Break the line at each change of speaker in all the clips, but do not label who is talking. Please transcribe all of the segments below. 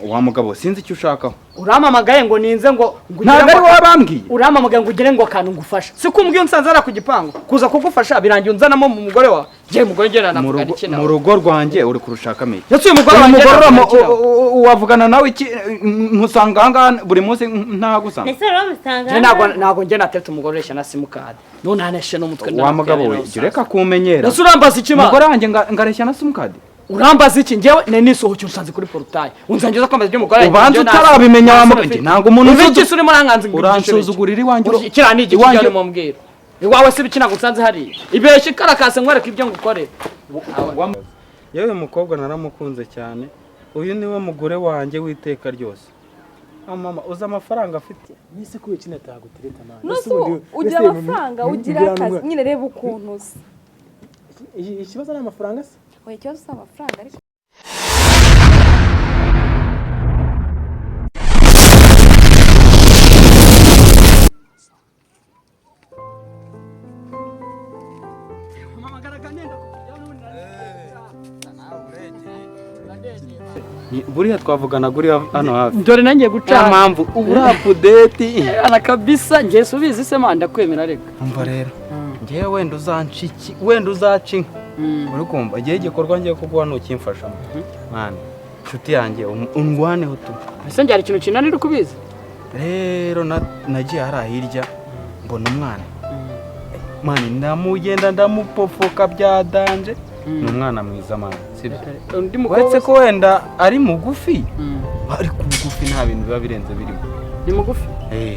wa mugabo sinzi icyo ushakaho
uramamagaye ngo ninze ngo
ntabwo ari wowe bambwiye
uramamagaye ngo ugire ngo akantu ngufasha si kumbwiye unsanze ara ku gipangu kuza kugufasha birangiye unzanamo mu mugore wa je mugore ngera navuga iki nawe
mu rugo rwanjye uri kurushaka meye
yatsuye umugore wanjye
wavugana nawe iki nkusanga hanga buri munsi ntagusanga
ese ramusanga
je nago nge natetse umugore resha na simukade none haneshe no mutwe
wa mugabo we reka kumenyera
nase urambaza iki
umugore wanjye ngareshya na simukade
urambaza iki ngewe nene sohoke unsanze kuri portail unzangeza kwambaza byo mugore
ubanza utarabimenya wa mugabo ntago umuntu
uzi iki urimo ranganze
uransuzugurira iwanjye
kira ni igikuri mu mbwira iwawe se bikina gusanze hari ibeshye karakase nkwereka ibyo ngukore
yewe mukobwa naramukunze cyane uyu niwe mugore wanjye witeka ryose mama uza amafaranga afite
nise kuye kina tagutereta mama
nusu ugira amafaranga ugira akazi nyine reba ukuntu usa
ikibazo ni amafaranga se
oya ikibazo si amafaranga ariko
buriya twavugana guriya hano hafi
dore nangiye guca
mpamvu ubura update
ana kabisa ngiye subiza se manda kwemera reka
umva rero ngiye wenda uzanshiki wenda uzaci uri kumva ngiye gikorwa ngiye kuguha nukimfashamo mwana nshuti yanjye undwaneho tu
ese ngiye ikintu kinanira kubiza
rero nagiye harahirya mbona umwana mani ndamugenda ndamupofoka byadanje ni umwana mwiza mwana sibyo uretse ko wenda ari mugufi ariko mugufi nta bintu biba birenze birimo
ni mugufi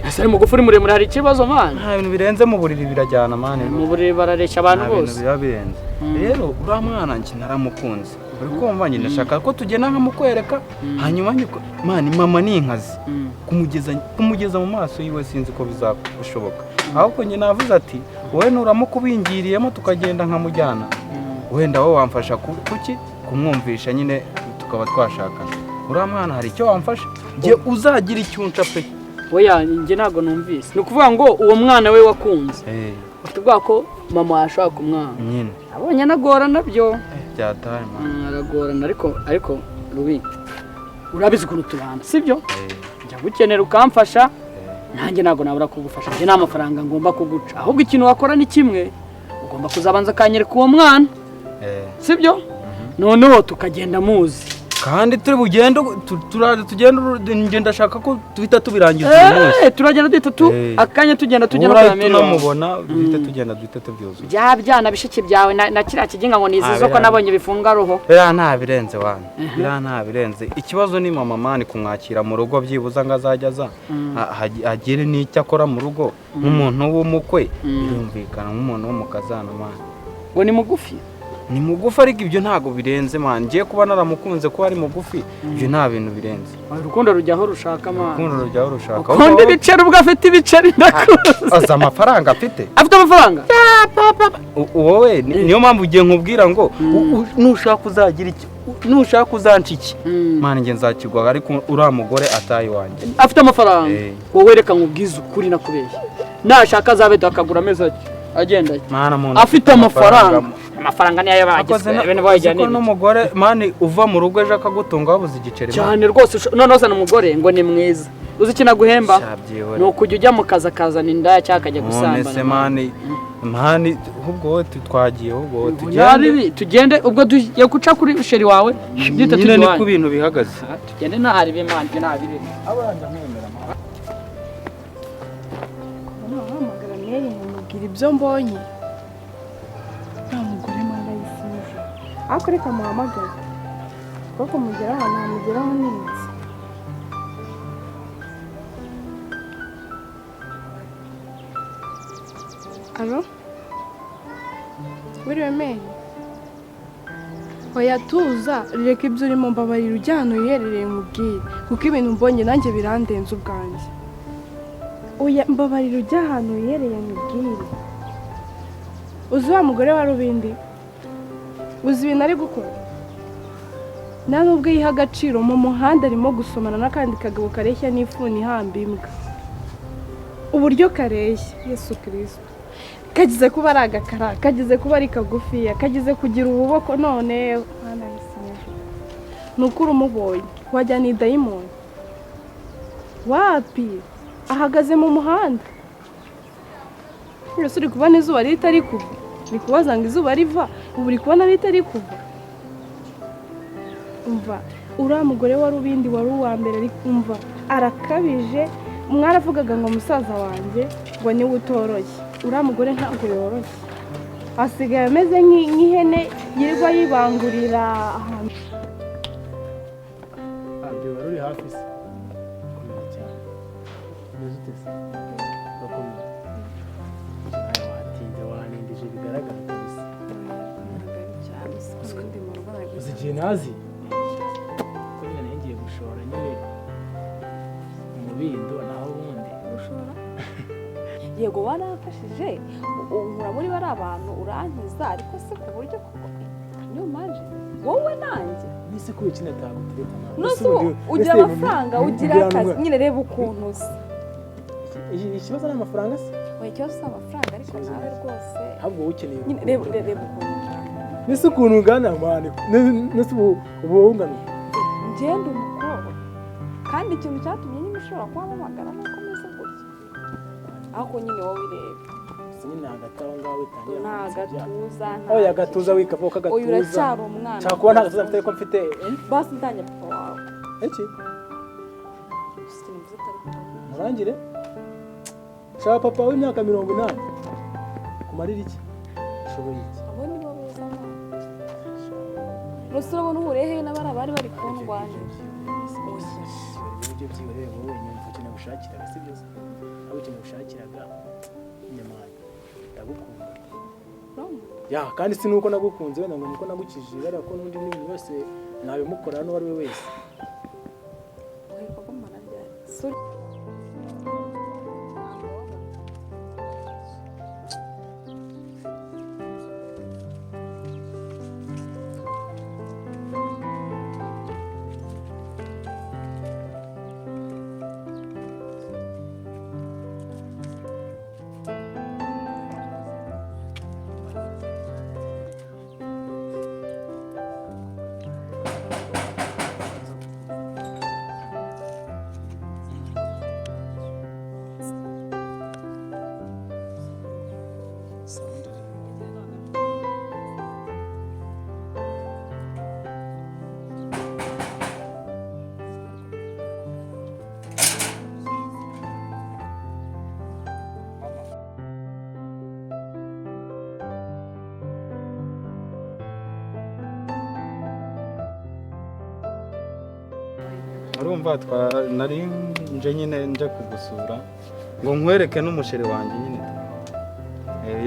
ese ari mugufi uri muremure hari ikibazo mwana
nta bintu birenze mu buriri birajyana mwana
mu buriri barareshya abantu bose
biba birenze rero uriya mwana njye naramukunze uri kumva njye ndashaka ko tugenda nkamukwereka hanyuma mani mama ni inkazi kumugeza mu maso yiwe sinzi ko bizashoboka ahubwo njye navuze ati wowe nuramukubingiriyemo tukagenda nkamujyana wenda wowe wamfasha kuki kumwumvisha nyine tukaba twashakana uriya mwana hari icyo wamfasha njye uzagira icyo unca pe
oya njye ntabwo numvise ni ukuvuga ngo uwo mwana we wakunze ufite ubwoba ko mama yashaka umwana
nyine
abonye anagora nabyo
byataye
aragorana ariko rubi urabizi ukuntu tubana sibyo njya gukenera ukamfasha nanjye ntabwo nabura kugufasha njye nta mafaranga ngomba kuguca ahubwo ikintu wakora ni kimwe ugomba kuzabanza akanyereka uwo mwana sibyo noneho tukagenda muzi
kandi turi bugende tugenda ndashaka ko tuhita tubirangiza uyu munsi
turagenda duhita akanya tugenda
tunamubona duhita tugenda duhita tubyuzuza
bya byana bishiki byawe na kiriya kiginga ngo nizizo ko nabonye bifunga roho
biriya nta birenze wana biriya nta birenze ikibazo ni mama mani kumwakira mu rugo byibuza ngo azajya aza agire n'icyo akora mu rugo nk'umuntu w'umukwe birumvikana nk'umuntu w'umukazana mani
ngo ni mugufi
ni mugufi ariko ibyo ntago birenze man ngiye kuba naramukunze ko ari mugufi ibyo nta bintu birenze
urukundo rujyaho rushaka man
urukundo rujyaho rushaka
undi biceri ubwo afite ibiceri ndakuze
aza amafaranga afite
amafaranga
wowe niyo mpamvu ugiye nkubwira ngo nushaka uzagira iki nushaka uzanca iki man nge nzakigwa ariko uriya mugore atayi wanjye
afite amafaranga wowe reka nkubwize ukuri nakubeshya nashaka azabe akagura ameza agenda afite amafaranga niyo yabagize ibintu bayijyana
n'umugore mani uva mu rugo ejo akagutunga wabuze igiceri
cyane rwose noneho uzana umugore ngo ni mwiza uzi iki naguhemba ni ukujya ujya mu kazi akazana indaya cyangwa akajya gusambana
mani ubwo wowe twagiye ubwo
wowe tugende ubwo tugiye guca kuri sheri wawe
nyine ni ku bintu bihagaze
tugende ntahari b'imana ibyo ntabiri
abana mwemera
nahamagara Mary nkamubwira ibyo mbonye nta mugore mwana yisije ariko reka muhamagare kuko mugeraho ntamugeraho neza alo wiriwe Mary oya tuza reka ibyo urimo mbabarira ujyana uyiherereye nkubwire kuko ibintu mbonye nanjye birandenze ubwanjye oya mbabarira ujya ahantu uyiherereye nkubwire uzi wa mugore wa rubindi uzi ibintu ari gukora nta nubwo yiha agaciro mu muhanda arimo gusomana n'akandi kagabo kareshya n'ifuni ihamba imbwa uburyo kareshya Yesu Kristo kagize kuba ari agakara kagize kuba ari kagufiya kagize kugira ububoko none ni ukuri umubonye wajya ni dayimoni wapi ahagaze mu muhanda uri kubona izuba ritari kuva ni kubaza ngo izuba riva ubu uri kubona ritari kuva umva uriya mugore wa rubindi wari uwa mbere umva arakabije mwaravugaga ngo musaza wanjye ngo niwe utoroshye uriya mugore ntabwo yoroshye asigaye ameze nk'ihene yirirwa yibangurira ahantu
ntabyo wari uri hafi se komera cyane umeze ute se urakomeye nawe watinze wanindije bigaragara kabisa uzi igihe nazi ko nyine nayo ngiye gushora nyine umubindo naho ubundi
gushora yego waramfashije unkura muri bari abantu urankiza ariko se ku buryo niyo manje wowe nanjye
nise ko ikina tagutereta nawe
nose ugira amafaranga ugira akazi nyine reba ukuntu usa
ikibazo ni amafaranga se
oya ikibazo si amafaranga ariko nawe rwose
ahubwo wowe ukeneye
nyine reba ukuntu
nise ukuntu ungana mwana nise ubu ungana
ngenda umukobwa kandi ikintu cyatumye nyine ushobora kuhamamagara nuko umeze gutya ariko nyine wowe ireba
nyine hagati aho ngaho witangira
nta gatuza
oya agatuza wikavuga ko
uyu uracyari umwana
cyakuba nta gatuza mfite ariko mfite
basi ndanjye papa wawe
iki murangire shaka papa w'imyaka 80 kumarira iki ushoboye iki
abo ni bo beza mwana nose urabona uhuriye he n'abari bari kundwanya
ibyo byihoreye wowe nyumva ukeneye gushakiraga si byo se abo ukeneye gushakiraga nyamwana ndagukunda ya kandi si nuko nagukunze wenda ngo nuko nagukijije ariko ko n'undi n'ibintu byose nabimukora n'uwo ari we wese
urumva nari nje nyine nje kugusura ngo nkwereke n'umusheri wanjye nyine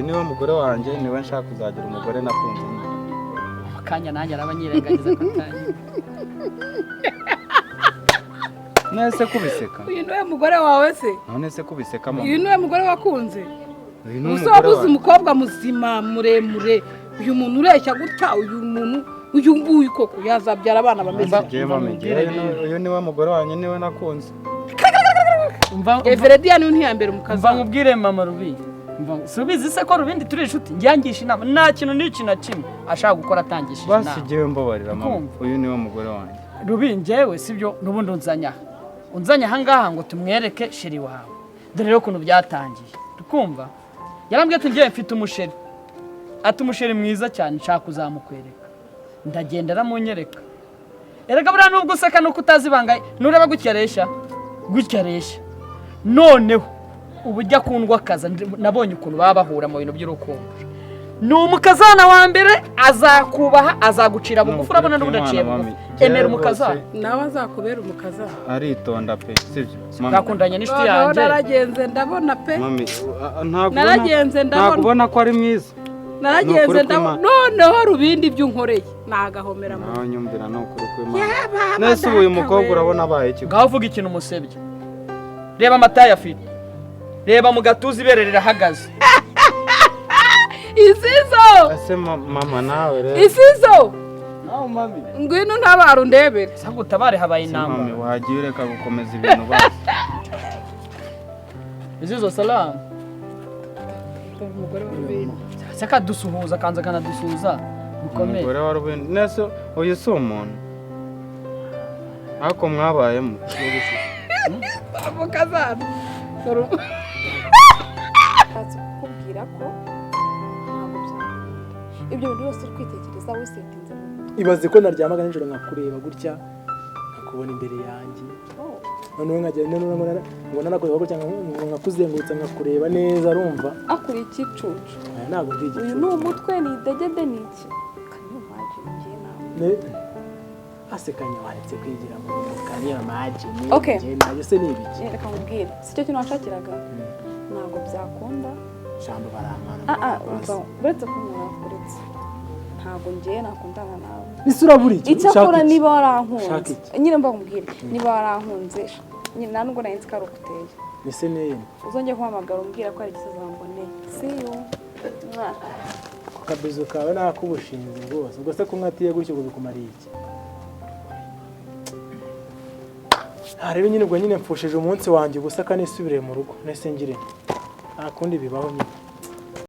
niwe mugore wanjye niwe nshaka kuzagira umugore nakunze
akanya nanjye arabanyirengagiza katanye
nese kubiseka
uyu niwe mugore wawe se
none se kubiseka mama
uyu niwe mugore wakunze
uyu
wabuze umukobwa muzima muremure uyu muntu ureshya gutya uyu nguyu koko yazabyara abana bameze
uyu niwe mugore wanjye niwe nakunze
Everediya niwe ntiyambere umukazi
mva nkubwire mama Rubi subizi se ko Rubindi turi inshuti njyangisha inama nta kintu n'iki na kimwe ashaka gukora atangishije inama
basigiye mbabarira mama uyu niwe mugore wanjye
Rubi njyewe sibyo nubundi unzanya ahangaha ngo tumwereke sheri wawe dore rero ukuntu byatangiye tukumva yarambwiye ati ngiye mfite umusheri ati umusheri mwiza cyane nshaka kuzamukwereka ndagenda aramunyereka erega buriya nubwo useka nuko utazibanga nureba gutyaresha noneho ubujya kundwa akaza nabonye ukuntu baba bahura mu bintu by'urukundo ni umukazana wa mbere azakubaha azagucira bugufi urabona n'ubundi aciye bugufi emera umukazana
nawe azakubera umukazana
aritonda pe sibyo
twakundanye n'inshuti yanjye
naragenze ndabona pe
naragenze ndabona ubona ko ari mwiza
naragenze ndabona noneho Rubindi ibyo unkoreye nagahomera mu
nawe nyumvira no kuri kw'Imana nese uyu mukobwa urabona abaye iki
ngaho uvuga ikintu umusebye reba amataye afite reba mu gatuza ibere rirahagaze
isizo
ese mama nawe rero
isizo
nawe mami
ngwino ntabara undebere
sanga utabare habaye inama
mami wagiye ureka gukomeza ibintu basi
isizo salamu
umugore wa Rubindi
saka dusuhuza kanza kanadusuhuza mukomeye
umugore wa Rubindi nese uyu si umuntu ariko mwabayemo
avoka zacu
Nshatse kukubwira ko ntabwo byakunda ibyo bintu byose uri kwitekereza wisetinze mu mutwe.
ibaze ko naryamaga nijoro nkakureba gutya nkakubona imbere yanjye noneho nkagenda ngo nanakureba gutya nkakuzengurutsa nkakureba neza urumva
akuri ikicucu
aya ntabwo ndi igicucu
uyu ni umutwe ni idegede ni iki kaniyo maji ngiye nawe
asekanya waretse kwigira mu kaniyo maji
Okay.
ngiye nayo se ni ibiki
reka nkubwire si cyo kintu washakiraga ntabwo byakunda
shambo baramana
umva uretse kumura uretse ntabwo ngiye nakundana nawe
isura buri iki
icyakora niba
Shaka
warankunze
iki?
nyine mbakubwire niba warankunze nyine nta nubwo nari nzi ko ari uguteye
ese neye
uzongeye kuhamagara umbwira ko ari igisazwa mboneye see you
ku kabizo kawe nakubushinze rwose ubwo se ko nkatiye gutyo ngo bikumariye iki rero nyine ubwo nyine mfushije umunsi wanjye ubusa kanisubire mu rugo nese ngire nta kundi bibaho nyine